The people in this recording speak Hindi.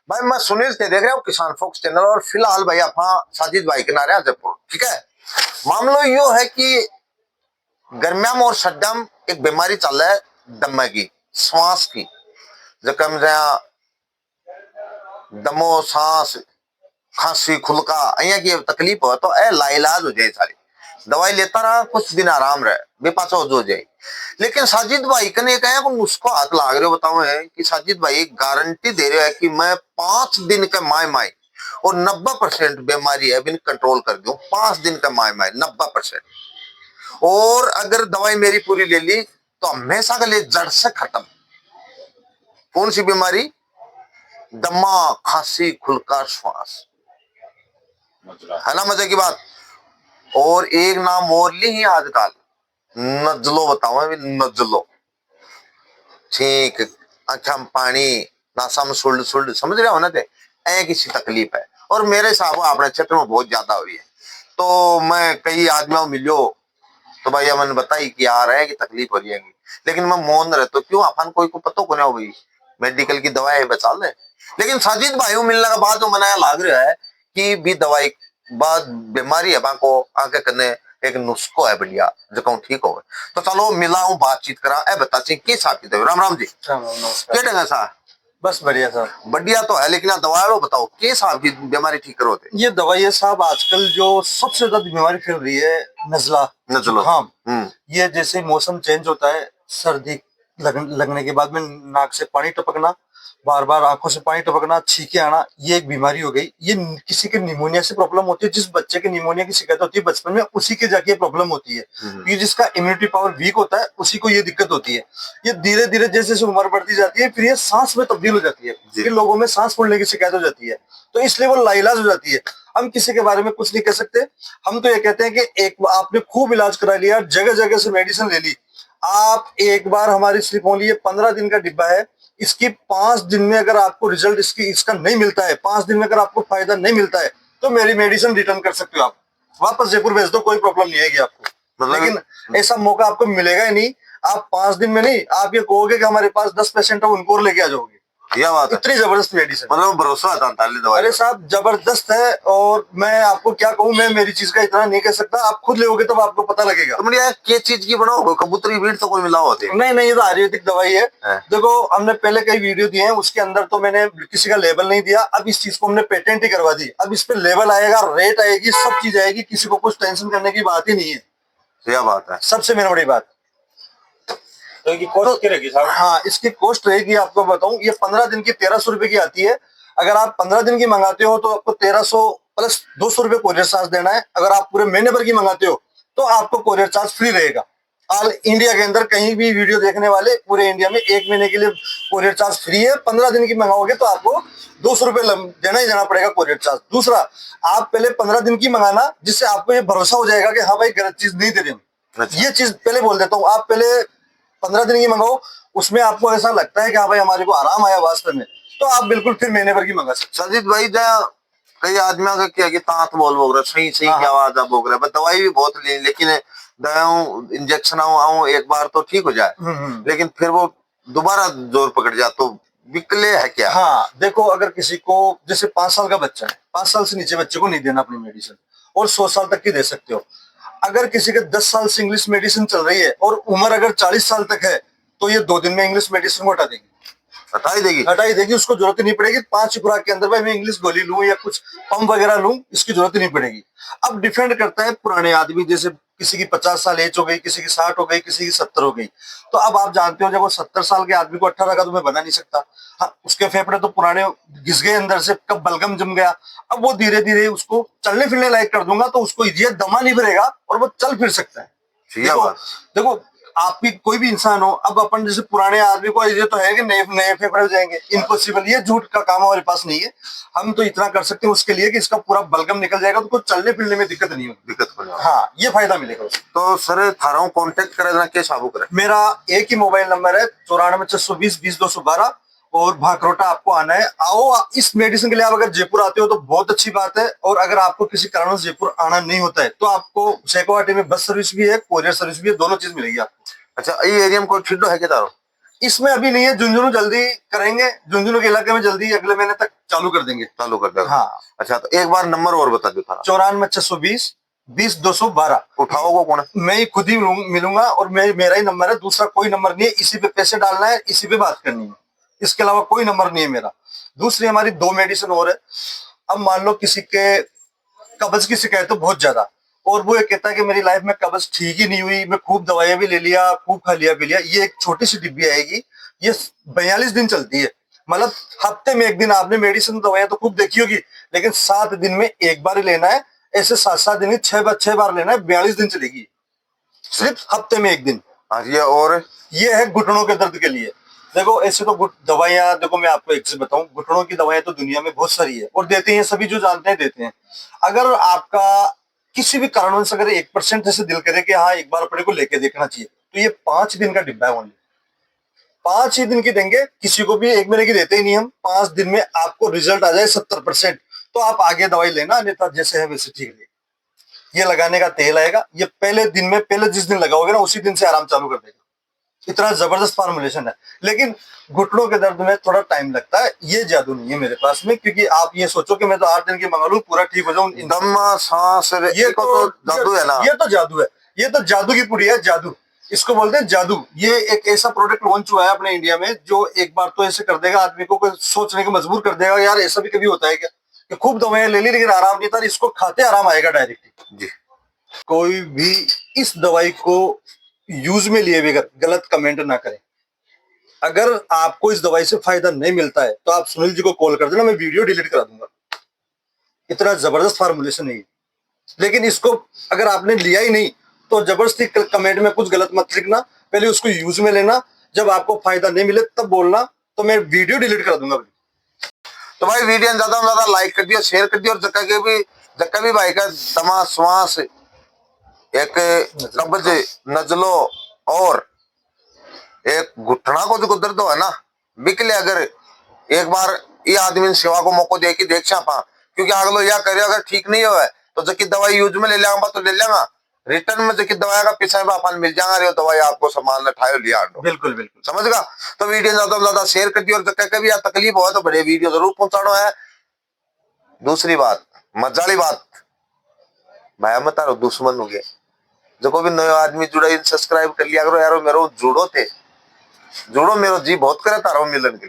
भाई मैं सुनील थे देख रहे हो किसान फोक्स चैनल, और फिलहाल भाई आप साजिद भाई के नारे जयपुर। ठीक है, मामलो यो है कि गर्मियाम और सर्दियाम एक बीमारी चल रहा है दमे की, श्वास की, जकम दमो सांस खांसी खुलका अहिया की तकलीफ हो तो ए लाइलाज हो जाए, सारी दवाई लेता रहा कुछ दिन आराम रहे बेपाचा हो जाए। लेकिन साजिद भाई कने कहे उसको हाथ लाग रहे हो, बताओ है कि साजिद भाई गारंटी दे रहे हैं कि मैं 5 दिन के माए और 90% बीमारी है बिन कंट्रोल कर दूं, 5 दिन का माए 90%। और अगर दवाई मेरी पूरी ले ली तो हमेशा के लिए जड़ से खत्म। कौन सी बीमारी? दमा खांसी खुलका श्वास, है ना मजे की बात। और एक नाम और ली ही आजकल, नजलो, बताओ अभी नजलो, छींक, आंखा में पानी, नासा में सुल्ड सुल्ड, समझ रहे हो ना थे, ऐ किसी तकलीफ है। और मेरे हिसाब अपने क्षेत्र में बहुत ज्यादा हुई है। तो मैं कई आदमियों मिलो तो भाई मैंने बताई कि आ रहा है कि तकलीफ हो रही है, लेकिन मैं मौन रहे तो क्यों, अपन कोई को पता को नहीं भाई, मेडिकल की दवाई बचा ले। लेकिन साजिद भाई मिलने के बाद मनाया लाग रहा है कि भी दवाई बाद बीमारी है को आगे करने एक नुस्खो है बढ़िया जो ठीक हो। तो चलो मिला हूँ बातचीत करा ए बता की साथी थे। राम राम जी। क्या ढंगा सा? बस बढ़िया सर। बढ़िया तो है, लेकिन दवा बताओ किस हिसाब की बीमारी ठीक करो थे? ये दवाई है साहब, आजकल जो सबसे ज्यादा बीमारी फैल रही है नजला जुकाम। ये जैसे मौसम चेंज होता है, सर्दी लगने के बाद में नाक से पानी टपकना, बार बार आंखों से पानी टपकना, छींके आना, ये एक बीमारी हो गई। ये किसी के निमोनिया से प्रॉब्लम होती है, जिस बच्चे के निमोनिया की शिकायत होती है बचपन में, उसी के जाके प्रॉब्लम होती है। ये जिसका इम्यूनिटी पावर वीक होता है उसी को ये दिक्कत होती है। ये धीरे धीरे जैसे जैसे उम्र बढ़ती जाती है फिर ये सांस में तब्दील हो जाती है, फिर लोगों में सांस फूलने की शिकायत हो जाती है, तो इसलिए वो लाइलाज हो जाती है। हम किसी के बारे में कुछ नहीं कह सकते। हम तो ये कहते हैं कि एक आपने खूब इलाज करा लिया, जगह जगह से मेडिसिन ले ली, आप एक बार हमारी स्लिप हो ली, ये 15 दिन का डिब्बा है, इसकी 5 दिन में अगर आपको रिजल्ट इसका नहीं मिलता है, 5 दिन में अगर आपको फायदा नहीं मिलता है, तो मेरी मेडिसिन रिटर्न कर सकते हो, आप वापस जयपुर भेज दो, कोई प्रॉब्लम नहीं आएगी आपको। लेकिन ऐसा मौका आपको मिलेगा ही नहीं। आप 5 दिन में नहीं, आप ये कहोगे कि हमारे पास 10 पेशेंट है उनको और लेके आ जाओगे। क्या बात है, इतनी जबरदस्त मेडिसिन, मतलब भरोसा आता दवाई। अरे साहब जबरदस्त है। और मैं आपको क्या कहूँ, मैं मेरी चीज का इतना नहीं कह सकता, आप खुद लोगे तब आपको पता लगेगा। तो बढ़िया किस चीज की बनाओ, कबूतरी बीट तो कोई मिला होती है? नहीं, ये तो आयुर्वेदिक दवाई है। देखो हमने पहले कई वीडियो दिए हैं, उसके अंदर तो मैंने किसी का लेबल नहीं दिया। अब इस चीज को हमने पेटेंट ही करवा दी, अब इस पे लेबल आएगा, रेट आएगी, सब चीज आएगी, किसी को कुछ टेंशन करने की बात ही नहीं है। क्या बात है, सबसे मेन बड़ी बात। तो की कॉस्ट क्या रहेगी साहब? हाँ, इसकी कॉस्ट रहेगी, आपको बताऊं, ये 15 दिन की 1300 रुपए की आती है। अगर आप 15 दिन की मंगाते हो तो आपको 1300 प्लस 200 रुपए कोरियर चार्ज देना है। अगर आप पूरे महीने भर की मंगाते हो तो आपको कोरियर चार्ज फ्री रहेगा। ऑल इंडिया के अंदर कहीं भी वीडियो देखने वाले पूरे इंडिया में 1 महीने के लिए कोरियर चार्ज फ्री है। 15 दिन की मंगाओगे तो आपको 200 रुपए देना ही देना पड़ेगा कोरियर चार्ज। दूसरा, आप पहले 15 दिन की मंगाना, जिससे आपको ये भरोसा हो जाएगा कि हाँ भाई गलत चीज नहीं दे रहे। ये चीज पहले बोल देता हूँ, आप पहले 15 दिन की मंगाओ, उसमें आपको ऐसा लगता है कि हाँ भाई हमारे को आराम आया वास्तव में, तो आप बिल्कुल फिर महीने भर की मंगा सकते। सजीत भाई कई आदमियों का क्या कि तांत बोल रहे सही की आवाज आप बोल रहे, दवाई भी बहुत ली, लेकिन दवाओं इंजेक्शन आऊं एक बार तो ठीक हो जाए, लेकिन फिर वो दोबारा जोर पकड़ जाए तो विकले है क्या? हाँ देखो, अगर किसी को जैसे 5 साल का बच्चा है, 5 साल से नीचे बच्चे को नहीं देना अपनी मेडिसिन, और 100 साल तक की दे सकते हो। अगर किसी के 10 साल से इंग्लिश मेडिसिन चल रही है और उम्र अगर 40 साल तक है, तो ये 2 दिन में इंग्लिश मेडिसिन को हटा देगी, हटा ही देगी, उसको जरूरत ही नहीं पड़ेगी। 5 खुराक के अंदर भाई मैं इंग्लिश गोली लूं या कुछ पंप वगैरह लूं, इसकी जरूरत ही नहीं पड़ेगी। अब डिपेंड करता है पुराने आदमी, जैसे किसी की 50 साल एज हो गई, किसी की 60 हो गई, किसी की 70 हो गई, तो अब आप जानते हो जब वो 70 साल के आदमी को 18 का तो मैं बना नहीं सकता। हाँ, उसके फेफड़े तो पुराने घिस गए अंदर से, कब बलगम जम गया, अब वो धीरे धीरे उसको चलने फिरने लायक कर दूंगा, तो उसको ये दमा नहीं भरेगा और वो चल फिर सकता है। देखो आपकी कोई भी इंसान हो, अब अपन जैसे पुराने आदमी को ये तो है कि नए नए फेफड़े हो जाएंगे, इम्पॉसिबल, ये झूठ का काम हमारे पास नहीं है। हम तो इतना कर सकते हैं उसके लिए कि इसका पूरा बलगम निकल जाएगा, तो कुछ चलने फिरने में दिक्कत नहीं होगी, हाँ ये फायदा मिलेगा उसको। तो सर थारा कॉन्टेक्ट करे क्या साबू करे? मेरा एक ही मोबाइल नंबर है 94 620 20 212, और भाकरोटा आपको आना है। आओ, इस मेडिसिन के लिए आप अगर जयपुर आते हो तो बहुत अच्छी बात है, और अगर आपको किसी कारण से जयपुर आना नहीं होता है तो आपको शेखवाटी में बस सर्विस भी है, कोरियर सर्विस भी है, दोनों चीज मिलेगी आपको। अच्छा, ये एरिया में कोई ठिड्डो है क्या तारो? इसमें अभी नहीं है, झुंझुनू जल्दी करेंगे, झुंझुनू के इलाके में जल्दी अगले महीने तक चालू कर देंगे। चालू कर देगा। हाँ। अच्छा, तो एक बार नंबर और बता दो थारा। 94 620 20 212। उठाओ को कौन है? मैं ही खुद ही मिलूंगा, और मेरा ही नंबर है, दूसरा कोई नंबर नहीं है। इसी पे पैसे डालना है, इसी पे बात करनी है, इसके अलावा कोई नंबर नहीं है मेरा। दूसरी हमारी 2 मेडिसिन और है। अब मान लो किसी के कब्ज की शिकायत तो बहुत ज्यादा, और वो ये कहता है कि मेरी लाइफ में कब्ज ठीक ही नहीं हुई, मैं खूब दवाइयां भी ले लिया, खूब खा लिया पी लिया। ये एक छोटी सी डिब्बी आएगी, ये 42 दिन चलती है। मतलब हफ्ते में 1 दिन आपने मेडिसिन दवाइयां तो खूब देखी होगी, लेकिन 7 दिन में 1 बार ही लेना है। ऐसे 7-7 दिन 6 बार लेना है, 42 दिन चलेगी, सिर्फ हफ्ते में 1 दिन। ये और ये है घुटनों के दर्द के लिए। देखो ऐसे तो दवाइयां, देखो मैं आपको एक चीज बताऊं, घुटनों की दवाइयां तो दुनिया में बहुत सारी है, और देते हैं सभी, जो जानते हैं देते हैं। अगर आपका किसी भी कारणवश अगर 1% जैसे दिल करे कि हाँ एक बार अपने को लेके देखना चाहिए, तो ये 5 दिन का डिब्बा है ओनली। 5 ही दिन की देंगे, किसी को भी 1 महीने की देते ही नहीं हम। 5 दिन में आपको रिजल्ट आ जाए 70%, तो आप आगे दवाई लेना, अन्यथा जैसे है वैसे ठीक है। ये लगाने का तेल आएगा, ये पहले दिन में, पहले जिस दिन लगाओगे ना उसी दिन से आराम चालू कर देगा। इतना जबरदस्त फॉर्मुलेशन है। लेकिन घुटनों के दर्द में थोड़ा टाइम लगता है, ये जादू नहीं है मेरे पास में, क्योंकि आप ये सोचो कि मैं तो 8 दिन की मंगा लूं पूरा ठीक हो जाऊं। दम सांस, ये तो जादू है ना। ये तो जादू है, ये तो जादू की पुड़ी है, जादू इसको बोलते हैं, जादू। ये एक ऐसा प्रोडक्ट लॉन्च हुआ है अपने इंडिया में, जो एक बार तो ऐसे कर देगा आदमी को सोचने को मजबूर कर देगा, यार ऐसा भी कभी होता है क्या, कि खूब दवाएं ले ली लेकिन आराम नहीं था, इसको खाते आराम आएगा डायरेक्ट जी। कोई भी इस दवाई को यूज में लिए बगैर गलत कमेंट ना करें। अगर आपको इस दवाई से फायदा नहीं मिलता है तो आप सुनील जी को कॉल कर देना, मैं वीडियो डिलीट करा दूंगा। इतना जबरदस्त फार्मूलेशन है। लेकिन इसको अगर आपने लिया ही नहीं तो जबरदस्ती कमेंट में कुछ गलत मत लिखना, पहले उसको यूज में लेना, जब आपको फायदा नहीं मिले तब बोलना, तो मैं वीडियो डिलीट कर दूंगा। तो भाई वीडियो ज्यादा से ज्यादा लाइक कर दियो, शेयर कर दियो, और जक्का भी भाई का दमा श्वास, एक कब्ज, नजलो, और एक घुटना को जो दर्द है ना, बिकले अगर एक बार ये आदमी ने सेवा को मौका दे के देख छापा, क्योंकि अगलो यह करे अगर ठीक नहीं हो तो जबकि दवाई यूज में ले लेगा तो ले लेगा, रिटर्न में जबकि दवाई का पीछे अपन मिल जाएगा, रे दवाई आपको सामान उठाए लिया। बिल्कुल बिल्कुल समझ गा। तो वीडियो ज्यादा से ज्यादा शेयर कर दियो, और जक्का कभी तकलीफ हो तो बड़े वीडियो जरूर पहुंचाना है। दूसरी बात, मजाली बात, भाई मत तारो दुश्मन हो गया, जो को भी नयो आदमी जुड़ा इन सब्सक्राइब कर लिया करो यारो, मेरो जुड़ो थे, जुड़ो, मेरो जी बहुत करे तारो मिलन के।